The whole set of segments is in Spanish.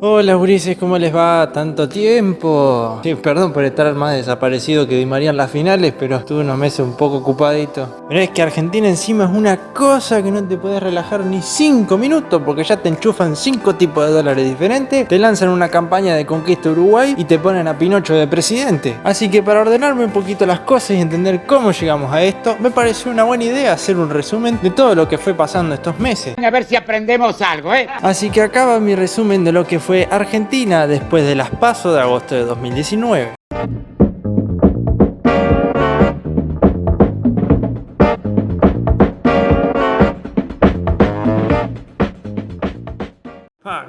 Hola gurises, ¿cómo les va? Tanto tiempo. Sí, perdón por estar más desaparecido que Di María en las finales, pero estuve unos meses un poco ocupadito. Pero es que Argentina encima es una cosa que no te puedes relajar ni 5 minutos porque ya te enchufan 5 tipos de dólares diferentes, te lanzan una campaña de conquista Uruguay y te ponen a Pinocho de presidente. Así que para ordenarme un poquito las cosas y entender cómo llegamos a esto, me pareció una buena idea hacer un resumen de todo lo que fue pasando estos meses. A ver si aprendemos algo, ¿eh? Así que acá va mi resumen de lo que fue Argentina después de las PASO de agosto de 2019.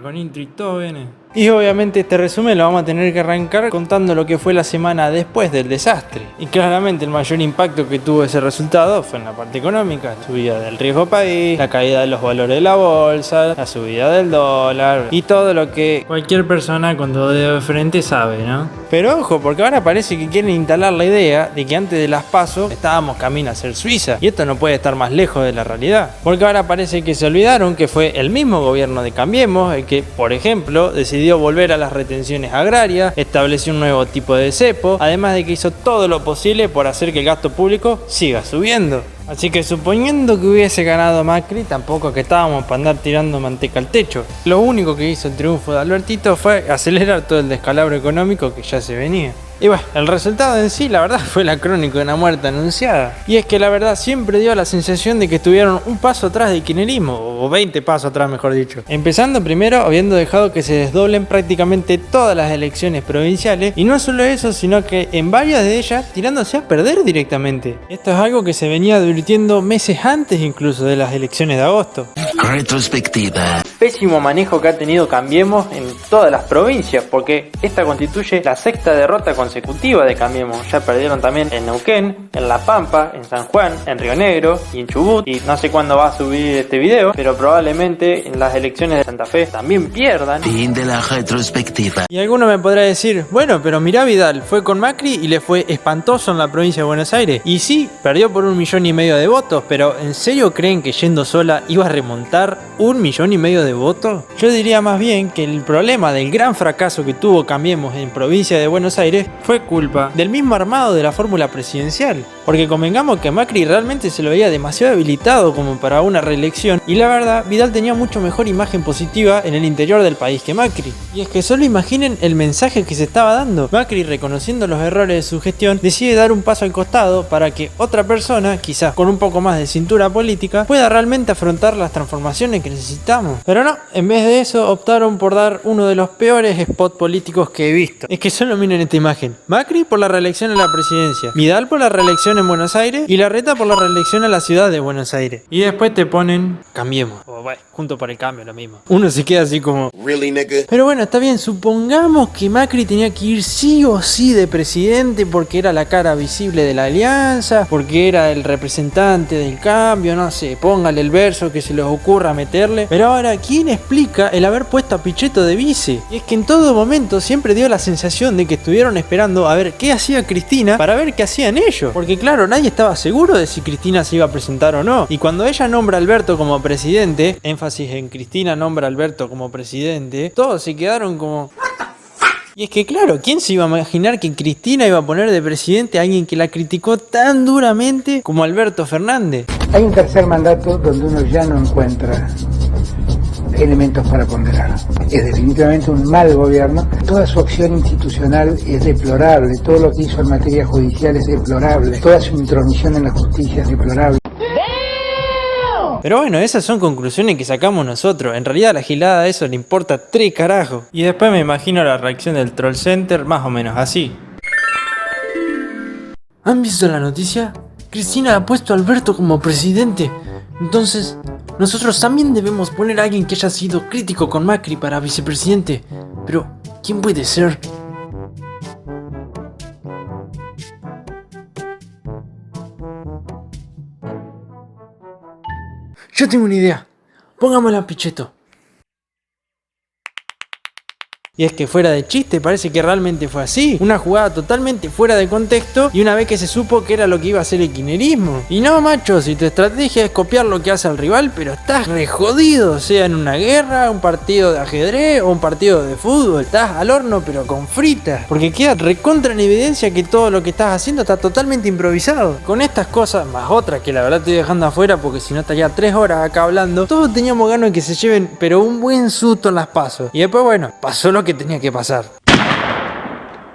Con intro y todo viene. Y obviamente este resumen lo vamos a tener que arrancar contando lo que fue la semana después del desastre. Y claramente el mayor impacto que tuvo ese resultado fue en la parte económica. La subida del riesgo país, la caída de los valores de la bolsa, la subida del dólar y todo lo que cualquier persona con todo dedo de frente sabe, ¿no? Pero ojo, porque ahora parece que quieren instalar la idea de que antes de las PASO estábamos camino a ser Suiza. Y esto no puede estar más lejos de la realidad. Porque ahora parece que se olvidaron que fue el mismo gobierno de Cambiemos el que, por ejemplo, decidió volver a las retenciones agrarias, estableció un nuevo tipo de cepo, además de que hizo todo lo posible por hacer que el gasto público siga subiendo. Así que suponiendo que hubiese ganado Macri, tampoco que estábamos para andar tirando manteca al techo. Lo único que hizo el triunfo de Albertito fue acelerar todo el descalabro económico que ya se venía. Y bueno, el resultado en sí, la verdad, fue la crónica de una muerte anunciada. Y es que la verdad siempre dio la sensación de que estuvieron un paso atrás del kirchnerismo, o 20 pasos atrás mejor dicho. Empezando primero habiendo dejado que se desdoblen prácticamente todas las elecciones provinciales, y no solo eso, sino que en varias de ellas tirándose a perder directamente. Esto es algo que se venía advirtiendo meses antes incluso de las elecciones de agosto. Retrospectiva. Pésimo manejo que ha tenido Cambiemos en todas las provincias, porque esta constituye la sexta derrota consecutiva de Cambiemos. Ya perdieron también en Neuquén, en La Pampa, en San Juan, en Río Negro y en Chubut. Y no sé cuándo va a subir este video, pero probablemente en las elecciones de Santa Fe también pierdan. Fin de la retrospectiva. Y alguno me podrá decir, bueno, pero mirá Vidal, fue con Macri y le fue espantoso en la provincia de Buenos Aires. Y sí, perdió por 1,5 millones de votos, pero ¿en serio creen que yendo sola iba a remontar 1,5 millones de votos? Yo diría más bien que el problema del gran fracaso que tuvo Cambiemos en provincia de Buenos Aires fue culpa del mismo armado de la fórmula presidencial. Porque convengamos que Macri realmente se lo veía demasiado habilitado como para una reelección, y la verdad, Vidal tenía mucho mejor imagen positiva en el interior del país que Macri. Y es que solo imaginen el mensaje que se estaba dando. Macri, reconociendo los errores de su gestión, decide dar un paso al costado para que otra persona, quizás con un poco más de cintura política, pueda realmente afrontar las transformaciones que necesitamos. Pero no, en vez de eso optaron por dar uno de los peores spots políticos que he visto. Es que solo miren esta imagen. Macri por la reelección a la presidencia, Vidal por la reelección en Buenos Aires y Larreta por la reelección a la ciudad de Buenos Aires. Y después te ponen Cambiemos, o bueno, junto por el cambio, lo mismo. Uno se queda así como Really, nigga? pero bueno, está bien, supongamos que Macri tenía que ir sí o sí de presidente porque era la cara visible de la alianza, porque era el representante del cambio, no sé, póngale el verso que se les ocurra meterle. Pero ahora, ¿quién explica el haber puesto a Pichetto de vice? Y es que en todo momento siempre dio la sensación de que estuvieron esperando a ver qué hacía Cristina para ver qué hacían ellos. Porque claro, nadie estaba seguro de si Cristina se iba a presentar o no. Y cuando ella nombra a Alberto como presidente, énfasis en Cristina nombra a Alberto como presidente, todos se quedaron como... Y es que claro, ¿quién se iba a imaginar que Cristina iba a poner de presidente a alguien que la criticó tan duramente como Alberto Fernández? Hay un tercer mandato donde uno ya no encuentra elementos para ponderar. Es definitivamente un mal gobierno. Toda su acción institucional es deplorable. Todo lo que hizo en materia judicial es deplorable. Toda su intromisión en la justicia es deplorable. Pero bueno, esas son conclusiones que sacamos nosotros. En realidad a la gilada de eso le importa 3 carajos. Y después me imagino la reacción del Troll Center más o menos así. ¿Han visto la noticia? Cristina ha puesto a Alberto como presidente. Entonces, nosotros también debemos poner a alguien que haya sido crítico con Macri para vicepresidente. Pero, ¿quién puede ser? Yo tengo una idea. Pongámosla a Pichetto. Y es que fuera de chiste parece que realmente fue así, una jugada totalmente fuera de contexto y una vez que se supo que era lo que iba a hacer el kirchnerismo. Y no, macho, si tu estrategia es copiar lo que hace el rival, pero estás re jodido, sea en una guerra, un partido de ajedrez o un partido de fútbol, estás al horno pero con fritas, porque queda recontra en evidencia que todo lo que estás haciendo está totalmente improvisado. Con estas cosas, más otras que la verdad estoy dejando afuera porque si no estaría 3 horas acá hablando, todos teníamos ganas de que se lleven pero un buen susto en las pasos. Y después bueno, pasó lo que tenía que pasar.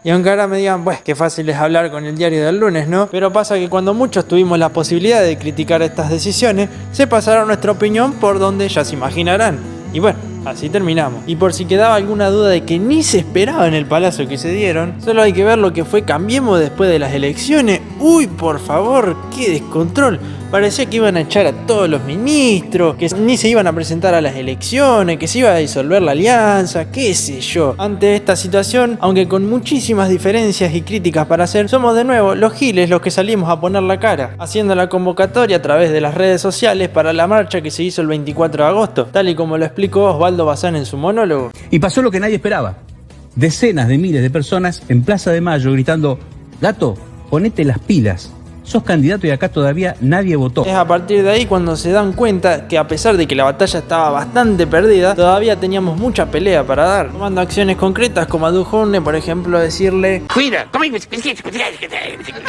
Y aunque ahora me digan, pues, qué fácil es hablar con el diario del lunes, ¿no? Pero pasa que cuando muchos tuvimos la posibilidad de criticar estas decisiones, se pasaron nuestra opinión por donde ya se imaginarán. Y bueno, así terminamos. Y por si quedaba alguna duda de que ni se esperaba en el palacio que se dieron, solo hay que ver lo que fue Cambiemos después de las elecciones. Uy, por favor, qué descontrol. Parecía que iban a echar a todos los ministros, que ni se iban a presentar a las elecciones, que se iba a disolver la alianza, qué sé yo. Ante esta situación, aunque con muchísimas diferencias y críticas para hacer, somos de nuevo los giles los que salimos a poner la cara, haciendo la convocatoria a través de las redes sociales para la marcha que se hizo el 24 de agosto, tal y como lo explicó Osvaldo Bazán en su monólogo. Y pasó lo que nadie esperaba. Decenas de miles de personas en Plaza de Mayo gritando: "Gato, ponete las pilas. Sos candidato y acá todavía nadie votó". Es a partir de ahí cuando se dan cuenta que a pesar de que la batalla estaba bastante perdida, todavía teníamos mucha pelea para dar, tomando acciones concretas como a Dujovne, por ejemplo, decirle Cuida,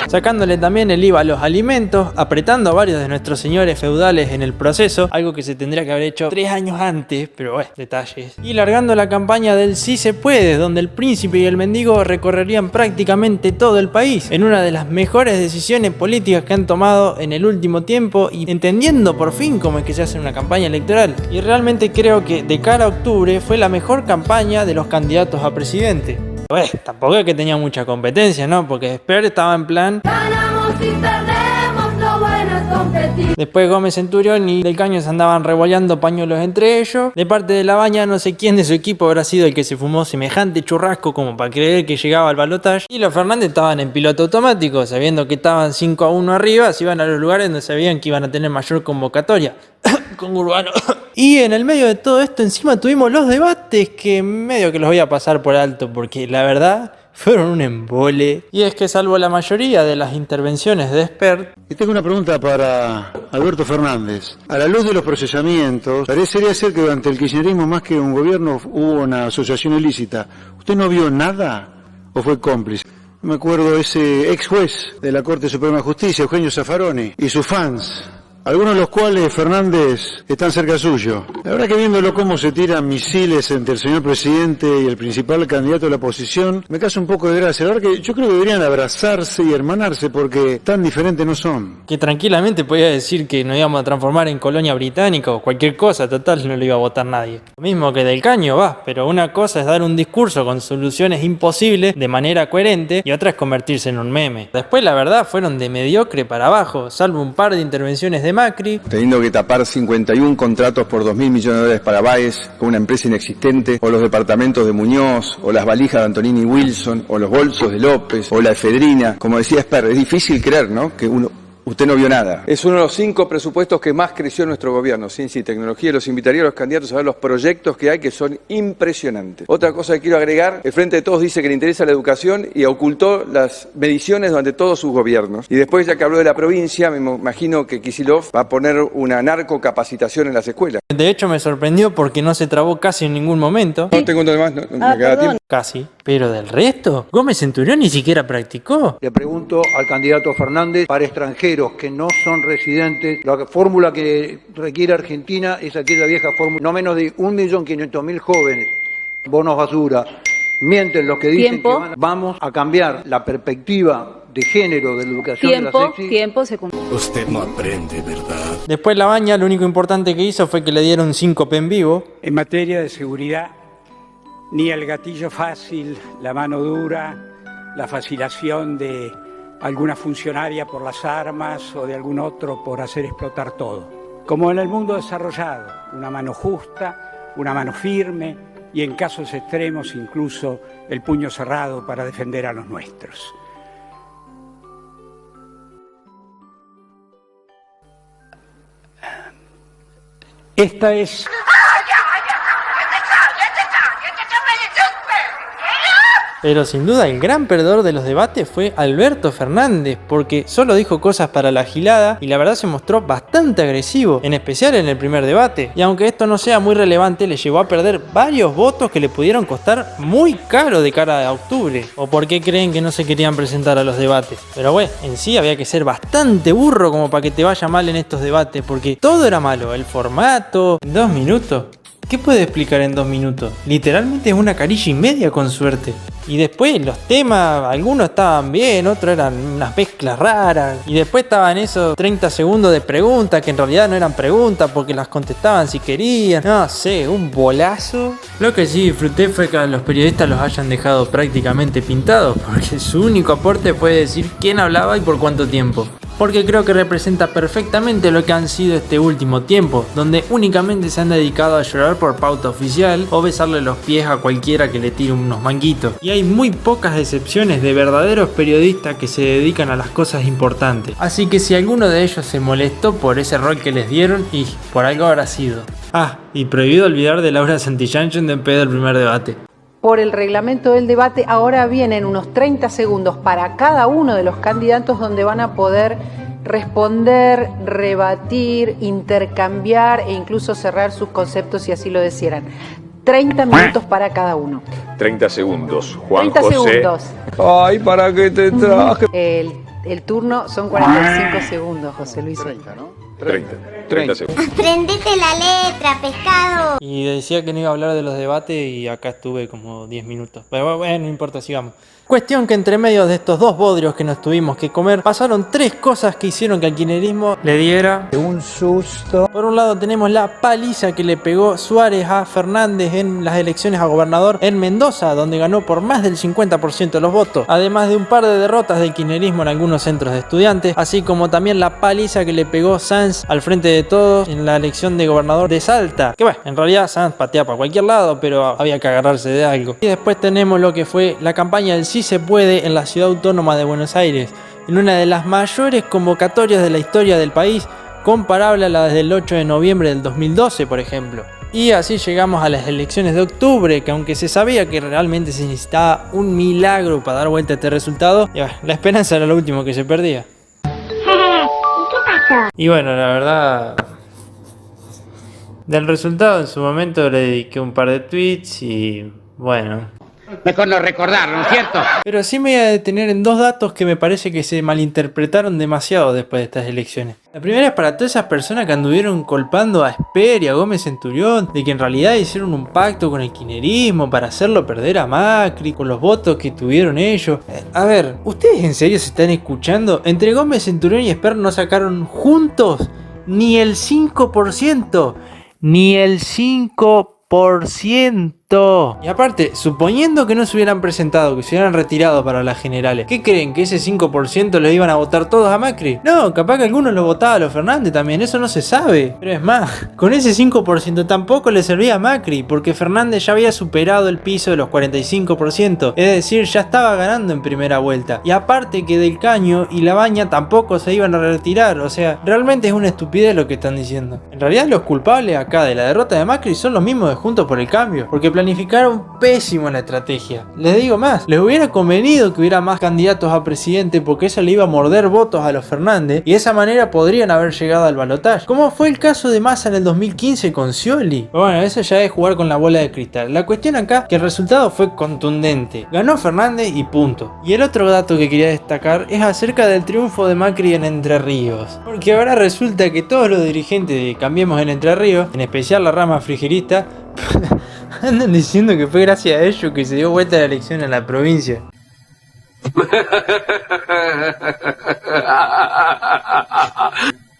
sacándole también el IVA a los alimentos, apretando a varios de nuestros señores feudales en el proceso, algo que se tendría que haber hecho 3 años antes, pero bueno, detalles. Y largando la campaña del Sí se puede, donde el príncipe y el mendigo recorrerían prácticamente todo el país, en una de las mejores decisiones políticas que han tomado en el último tiempo y entendiendo por fin cómo es que se hace una campaña electoral. Y realmente creo que de cara a octubre fue la mejor campaña de los candidatos a presidente. Pues tampoco es que tenía mucha competencia, ¿no? Porque Esper estaba en plan Ganamos y perdemos, lo bueno es competir. Después Gómez Centurión y Del Caño se andaban revoleando pañuelos entre ellos. De parte de Labaña, no sé quién de su equipo habrá sido el que se fumó semejante churrasco como para creer que llegaba al balotaje. Y los Fernández estaban en piloto automático, sabiendo que estaban 5-1 arriba, se iban a los lugares donde sabían que iban a tener mayor convocatoria. Con Urbano. Y en el medio de todo esto encima tuvimos los debates que medio que los voy a pasar por alto porque la verdad fueron un embole. Y es que salvo la mayoría de las intervenciones de Esper, Y tengo una pregunta para Alberto Fernández. A la luz de los procesamientos, parecería ser que durante el kirchnerismo, más que un gobierno, hubo una asociación ilícita. ¿Usted no vio nada o fue cómplice? Me acuerdo ese ex juez de la Corte Suprema de Justicia, Eugenio Zaffaroni, y sus fans, algunos de los cuales, Fernández, están cerca suyo. La verdad que viéndolo cómo se tiran misiles entre el señor presidente y el principal candidato de la oposición, me causa un poco de gracia. La verdad que yo creo que deberían abrazarse y hermanarse porque tan diferentes no son. que tranquilamente podía decir que nos íbamos a transformar en colonia británica o cualquier cosa, total no lo iba a votar nadie. Lo mismo que Del Caño, va, pero una cosa es dar un discurso con soluciones imposibles de manera coherente y otra es convertirse en un meme. Después la verdad fueron de mediocre para abajo, salvo un par de intervenciones de Macri. Teniendo que tapar 51 contratos por 2.000 millones de dólares para Baez con una empresa inexistente, o los departamentos de Muñoz, o las valijas de Antonini Wilson, o los bolsos de López, o la efedrina. Como decía Esper, es difícil creer, ¿no?, que usted no vio nada. Es uno de los 5 presupuestos que más creció en nuestro gobierno, ciencia y tecnología. Los invitaría a los candidatos a ver los proyectos que hay, que son impresionantes. Otra cosa que quiero agregar, el Frente de Todos dice que le interesa la educación y ocultó las mediciones durante todos sus gobiernos. Y después, ya que habló de la provincia, me imagino que Kicillof va a poner una narcocapacitación en las escuelas. De hecho me sorprendió porque no se trabó casi en ningún momento. No tengo nada más, no me queda tiempo. Casi. Pero del resto, Gómez Centurión ni siquiera practicó. Le pregunto al candidato Fernández, para extranjeros que no son residentes, la fórmula que requiere Argentina es aquella vieja fórmula, no menos de 1.500.000 jóvenes, bonos basura, mienten los que dicen que vamos a cambiar la perspectiva de género de la educación de la sexy. Tiempo se cumplió. Usted no aprende, ¿verdad? Después Labaña lo único importante que hizo fue que le dieron 5P en vivo. En materia de seguridad, ni el gatillo fácil, la mano dura, la fascinación de alguna funcionaria por las armas o de algún otro por hacer explotar todo. Como en el mundo desarrollado, una mano justa, una mano firme y en casos extremos incluso el puño cerrado para defender a los nuestros. Esta es... Pero sin duda el gran perdedor de los debates fue Alberto Fernández, porque solo dijo cosas para la gilada y la verdad se mostró bastante agresivo, en especial en el primer debate. Y aunque esto no sea muy relevante, le llevó a perder varios votos que le pudieron costar muy caro de cara a octubre. ¿O por qué creen que no se querían presentar a los debates? Pero bueno, en sí había que ser bastante burro como para que te vaya mal en estos debates, porque todo era malo, el formato, 2 minutos. ¿Qué puede explicar en 2 minutos? Literalmente es una carilla y media con suerte. Y después los temas, algunos estaban bien, otros eran unas mezclas raras. Y después estaban esos 30 segundos de preguntas que en realidad no eran preguntas porque las contestaban si querían. No sé, un bolazo. Lo que sí disfruté fue que a los periodistas los hayan dejado prácticamente pintados, porque su único aporte fue decir quién hablaba y por cuánto tiempo. Porque creo que representa perfectamente lo que han sido este último tiempo, donde únicamente se han dedicado a llorar por pauta oficial o besarle los pies a cualquiera que le tire unos manguitos. Y hay muy pocas excepciones de verdaderos periodistas que se dedican a las cosas importantes. Así que si alguno de ellos se molestó por ese rol que les dieron, y por algo habrá sido. Ah, y prohibido olvidar de Laura Santillán de en pedo el primer debate. Por el reglamento del debate, ahora vienen unos 30 segundos para cada uno de los candidatos donde van a poder responder, rebatir, intercambiar e incluso cerrar sus conceptos si así lo desearan. 30 minutos para cada uno. 30 segundos, Juan 30 José. segundos. Ay, ¿para qué te traje? El turno son 45 segundos, José Luis. 30, ¿no? 30 segundos. Aprendete la letra, pescado. Y decía que no iba a hablar de los debates y acá estuve como 10 minutos. Pero bueno, no importa, sigamos. Cuestión que entre medio de estos dos bodrios que nos tuvimos que comer, pasaron 3 cosas que hicieron que al kirchnerismo le diera Un susto. Por un lado tenemos la paliza que le pegó Suárez a Fernández en las elecciones a gobernador en Mendoza, donde ganó por más del 50% de los votos, además de un par de derrotas del kirchnerismo en algunos centros de estudiantes, así como también la paliza que le pegó Sanz al frente de todos en la elección de gobernador de Salta, que bueno, en realidad Sanz patea para cualquier lado, pero había que agarrarse de algo. Y después tenemos lo que fue la campaña del Sí se puede en la ciudad autónoma de Buenos Aires, en una de las mayores convocatorias de la historia del país, comparable a la del 8 de noviembre del 2012, por ejemplo. Y así llegamos a las elecciones de octubre, que aunque se sabía que realmente se necesitaba un milagro para dar vuelta a este resultado, la esperanza era lo último que se perdía. Y bueno, la verdad, del resultado en su momento le dediqué un par de tweets y bueno... Mejor no recordarlo, ¿no es cierto? Pero sí me voy a detener en 2 datos que me parece que se malinterpretaron demasiado después de estas elecciones. La primera es para todas esas personas que anduvieron culpando a Esper y a Gómez Centurión de que en realidad hicieron un pacto con el kirchnerismo para hacerlo perder a Macri con los votos que tuvieron ellos. A ver, ¿ustedes en serio se están escuchando? Entre Gómez Centurión y Esper no sacaron juntos ni el 5%. Ni el 5%. Y aparte, suponiendo que no se hubieran presentado, que se hubieran retirado para las generales, ¿qué creen? ¿Que ese 5% le iban a votar todos a Macri? No, capaz que algunos lo votaba a los Fernández también, eso no se sabe. Pero es más, con ese 5% tampoco le servía a Macri, porque Fernández ya había superado el piso de los 45%, es decir, ya estaba ganando en primera vuelta. Y aparte que Del Caño y La Baña tampoco se iban a retirar, o sea, realmente es una estupidez lo que están diciendo. En realidad los culpables acá de la derrota de Macri son los mismos de Juntos por el Cambio, porque planificaron pésimo la estrategia. Les digo más, les hubiera convenido que hubiera más candidatos a presidente porque eso le iba a morder votos a los Fernández y de esa manera podrían haber llegado al balotaje, como fue el caso de Massa en el 2015 con Scioli. Pero bueno, eso ya es jugar con la bola de cristal. La cuestión acá es que el resultado fue contundente. Ganó Fernández y punto. Y el otro dato que quería destacar es acerca del triunfo de Macri en Entre Ríos. Porque ahora resulta que todos los dirigentes de Cambiemos en Entre Ríos, en especial la rama frigerista, andan diciendo que fue gracias a ellos que se dio vuelta la elección en la provincia.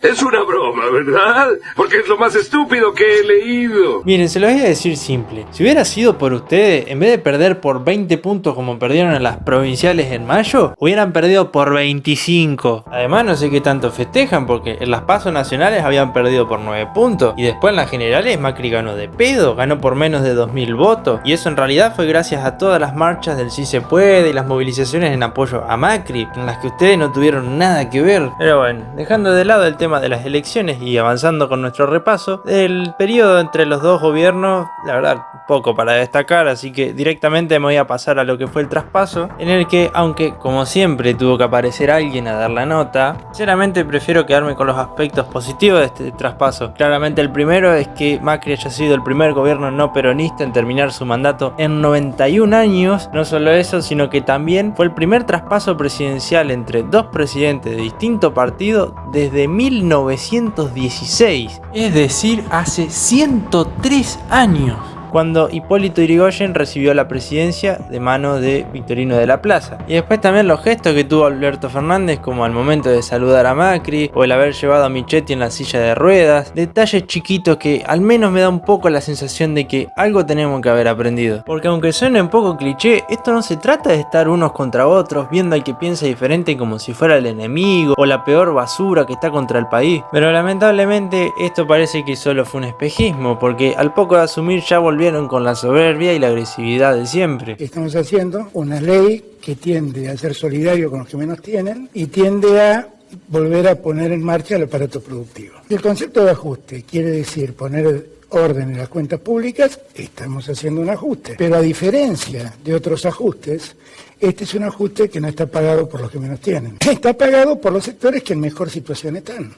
Es una broma, ¿verdad? Porque es lo más estúpido que he leído. Miren, se lo voy a decir simple. Si hubiera sido por ustedes, en vez de perder por 20 puntos como perdieron en las provinciales en mayo, hubieran perdido por 25. Además, no sé qué tanto festejan, porque en las pasos nacionales habían perdido por 9 puntos. Y después en las generales Macri ganó de pedo, ganó por menos de 2000 votos. Y eso en realidad fue gracias a todas las marchas del Sí se puede y las movilizaciones en apoyo a Macri, en las que ustedes no tuvieron nada que ver. Pero bueno, dejando de lado el tema tema de las elecciones y avanzando con nuestro repaso, el periodo entre los dos gobiernos, la verdad, poco para destacar, así que directamente me voy a pasar a lo que fue el traspaso, en el que, aunque como siempre tuvo que aparecer alguien a dar la nota, sinceramente prefiero quedarme con los aspectos positivos de este traspaso. Claramente el primero es que Macri haya sido el primer gobierno no peronista en terminar su mandato en 91 años, no solo eso, sino que también fue el primer traspaso presidencial entre dos presidentes de distinto partido desde 1916, es decir, hace 103 años, cuando Hipólito Yrigoyen recibió la presidencia de mano de Victorino de la Plaza. Y después también los gestos que tuvo Alberto Fernández, como al momento de saludar a Macri, o el haber llevado a Michetti en la silla de ruedas, detalles chiquitos que al menos me da un poco la sensación de que algo tenemos que haber aprendido. Porque aunque suene un poco cliché, esto no se trata de estar unos contra otros, viendo al que piensa diferente como si fuera el enemigo, o la peor basura que está contra el país. Pero lamentablemente esto parece que solo fue un espejismo, porque al poco de asumir ya volvieron con la soberbia y la agresividad de siempre. Estamos haciendo una ley que tiende a ser solidario con los que menos tienen y tiende a volver a poner en marcha el aparato productivo. El concepto de ajuste quiere decir poner orden en las cuentas públicas, estamos haciendo un ajuste. Pero a diferencia de otros ajustes, este es un ajuste que no está pagado por los que menos tienen. Está pagado por los sectores que en mejor situación están.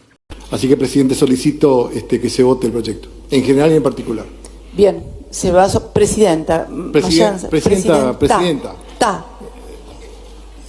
Así que, presidente, solicito que se vote el proyecto, en general y en particular. Bien, se va a presidenta. Presidenta.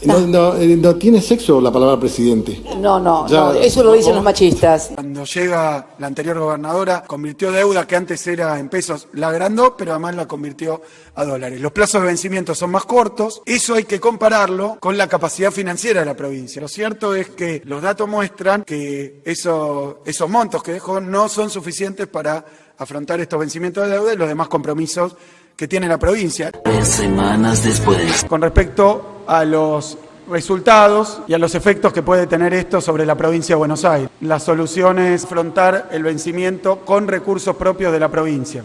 No tiene sexo la palabra presidente. No, eso lo dicen los machistas. Cuando llega la anterior gobernadora, convirtió deuda que antes era en pesos, la agrandó, pero además la convirtió a dólares. Los plazos de vencimiento son más cortos, eso hay que compararlo con la capacidad financiera de la provincia. Lo cierto es que los datos muestran que esos montos que dejó no son suficientes para afrontar estos vencimientos de deuda y los demás compromisos que tiene la provincia. 3 semanas después. Con respecto a los resultados y a los efectos que puede tener esto sobre la provincia de Buenos Aires, la solución es afrontar el vencimiento con recursos propios de la provincia.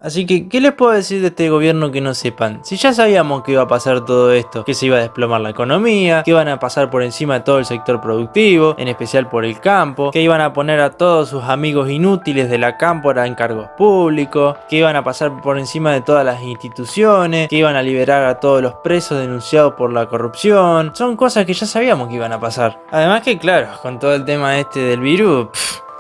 Así que, ¿qué les puedo decir de este gobierno que no sepan? Si ya sabíamos que iba a pasar todo esto, que se iba a desplomar la economía, que iban a pasar por encima de todo el sector productivo, en especial por el campo, que iban a poner a todos sus amigos inútiles de la cámpora en cargos públicos, que iban a pasar por encima de todas las instituciones, que iban a liberar a todos los presos denunciados por la corrupción, son cosas que ya sabíamos que iban a pasar. Además que, claro, con todo el tema del virus,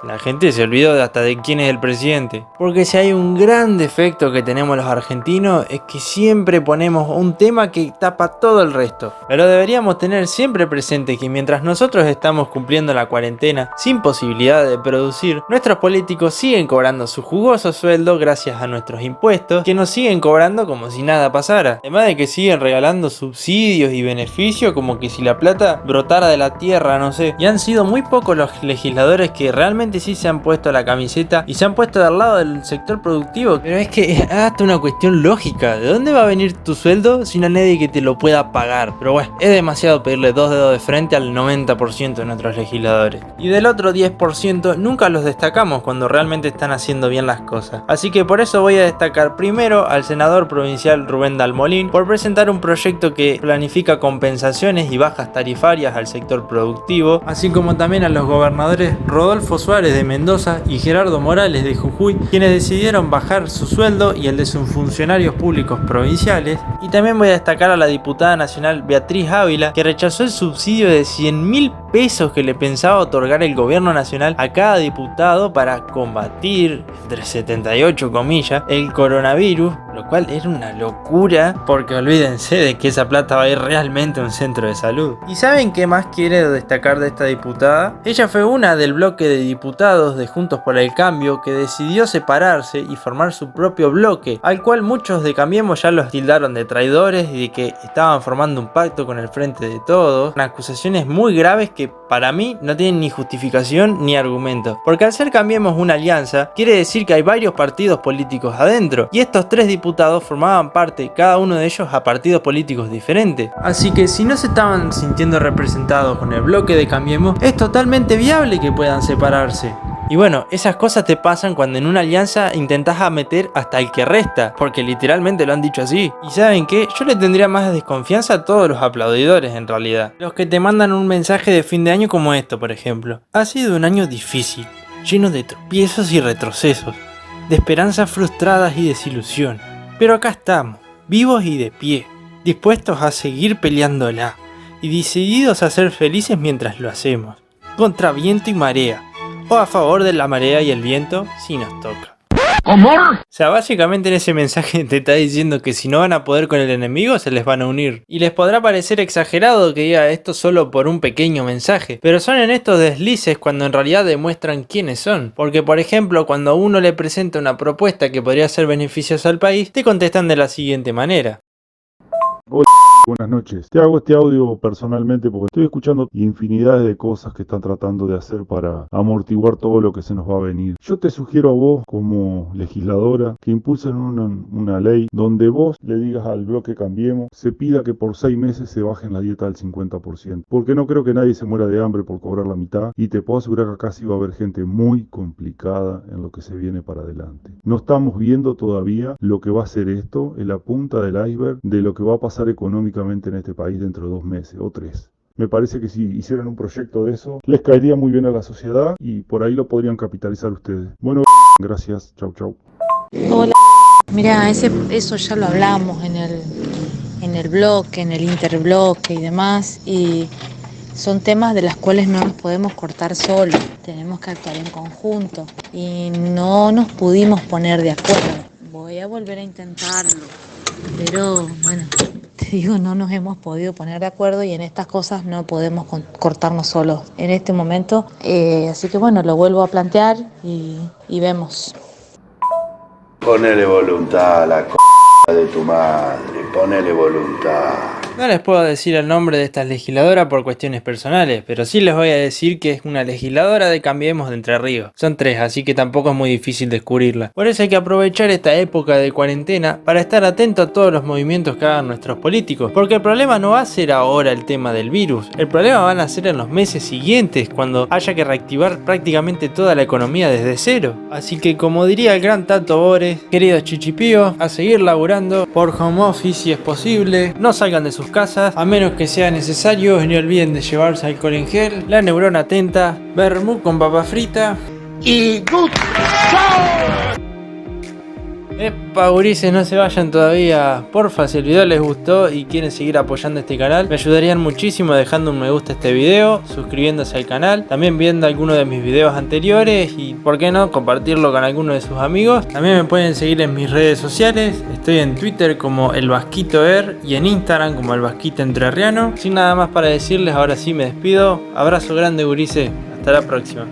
la gente se olvidó hasta de quién es el presidente. Porque si hay un gran defecto que tenemos los argentinos es que siempre ponemos un tema que tapa todo el resto. Pero deberíamos tener siempre presente que mientras nosotros estamos cumpliendo la cuarentena sin posibilidad de producir, nuestros políticos siguen cobrando su jugoso sueldo gracias a nuestros impuestos, que nos siguen cobrando como si nada pasara. Además de que siguen regalando subsidios y beneficios como que si la plata brotara de la tierra, no sé. Y han sido muy pocos los legisladores que realmente sí se han puesto la camiseta y se han puesto del lado del sector productivo. Pero es que es hasta una cuestión lógica. ¿De dónde va a venir tu sueldo si no hay nadie que te lo pueda pagar? Pero bueno, es demasiado pedirle 2 dedos de frente al 90% de nuestros legisladores. Y del otro 10% nunca los destacamos cuando realmente están haciendo bien las cosas. Así que por eso voy a destacar primero al senador provincial Rubén Dalmolín por presentar un proyecto que planifica compensaciones y bajas tarifarias al sector productivo, así como también a los gobernadores Rodolfo Suárez de Mendoza y Gerardo Morales de Jujuy, quienes decidieron bajar su sueldo y el de sus funcionarios públicos provinciales. Y también voy a destacar a la diputada nacional Beatriz Ávila, que rechazó el subsidio de 100.000 pesos que le pensaba otorgar el gobierno nacional a cada diputado para combatir, entre 78 comillas, el coronavirus, lo cual era una locura, porque olvídense de que esa plata va a ir realmente a un centro de salud. ¿Y saben qué más quiere destacar de esta diputada? Ella fue una del bloque de diputados de Juntos por el Cambio que decidió separarse y formar su propio bloque, al cual muchos de Cambiemos ya los tildaron de traidores y de que estaban formando un pacto con el Frente de Todos, acusaciones muy graves que para mí no tienen ni justificación ni argumento, porque al ser Cambiemos una alianza quiere decir que hay varios partidos políticos adentro, y estos 3 diputados formaban parte, cada uno de ellos, a partidos políticos diferentes. Así que si no se estaban sintiendo representados con el bloque de Cambiemos, es totalmente viable que puedan separarse. Y bueno, esas cosas te pasan cuando en una alianza intentás a meter hasta el que resta, porque literalmente lo han dicho así. Y ¿saben qué? Yo le tendría más desconfianza a todos los aplaudidores en realidad. Los que te mandan un mensaje de fin de año como esto, por ejemplo. Ha sido un año difícil, lleno de tropiezos y retrocesos, de esperanzas frustradas y desilusión. Pero acá estamos, vivos y de pie, dispuestos a seguir peleándola, y decididos a ser felices mientras lo hacemos, contra viento y marea, o a favor de la marea y el viento si nos toca. ¿Cómo? O sea, básicamente en ese mensaje te está diciendo que si no van a poder con el enemigo, se les van a unir. Y les podrá parecer exagerado que diga esto solo por un pequeño mensaje, pero son en estos deslices cuando en realidad demuestran quiénes son. Porque por ejemplo, cuando a uno le presenta una propuesta que podría ser beneficiosa al país, te contestan de la siguiente manera. Hola, buenas noches. Te hago este audio personalmente porque estoy escuchando infinidades de cosas que están tratando de hacer para amortiguar todo lo que se nos va a venir. Yo te sugiero a vos, como legisladora, que impulsen una ley donde vos le digas al bloque Cambiemos, se pida que por 6 meses se bajen la dieta al 50%. Porque no creo que nadie se muera de hambre por cobrar la mitad, y te puedo asegurar que acá sí va a haber gente muy complicada en lo que se viene para adelante. No estamos viendo todavía lo que va a ser esto, en la punta del iceberg de lo que va a pasar económicamente en este país dentro de 2 meses o 3. Me parece que si hicieran un proyecto de eso, les caería muy bien a la sociedad y por ahí lo podrían capitalizar ustedes. Bueno, gracias. Chau, chau. Hola. Mira, eso ya lo hablamos en el bloque, en el interbloque y demás, y son temas de los cuales no nos podemos cortar solos. Tenemos que actuar en conjunto y no nos pudimos poner de acuerdo. Voy a volver a intentarlo, pero bueno, te digo, no nos hemos podido poner de acuerdo y en estas cosas no podemos cortarnos solos en este momento. Así que bueno, lo vuelvo a plantear y vemos. Ponele voluntad a la de tu madre, ponele voluntad. No les puedo decir el nombre de esta legisladora por cuestiones personales, pero sí les voy a decir que es una legisladora de Cambiemos de Entre Ríos. Son 3, así que tampoco es muy difícil descubrirla. Por eso hay que aprovechar esta época de cuarentena para estar atento a todos los movimientos que hagan nuestros políticos, porque el problema no va a ser ahora el tema del virus, el problema van a ser en los meses siguientes, cuando haya que reactivar prácticamente toda la economía desde cero. Así que como diría el gran Tato Bores, queridos chichipíos, a seguir laburando por home office si es posible, no salgan de sus casas a menos que sea necesario, ni olviden de llevarse alcohol en gel, la neurona atenta, vermut con papa frita y good show. Epa, gurises, no se vayan todavía. Porfa, si el video les gustó y quieren seguir apoyando este canal, me ayudarían muchísimo dejando un me gusta a este video, suscribiéndose al canal, también viendo alguno de mis videos anteriores y, por qué no, compartirlo con alguno de sus amigos. También me pueden seguir en mis redes sociales, estoy en Twitter como El Vasquito Er y en Instagram como El Vasquito Entrerriano. Sin nada más para decirles, ahora sí me despido. Abrazo grande, gurises, hasta la próxima.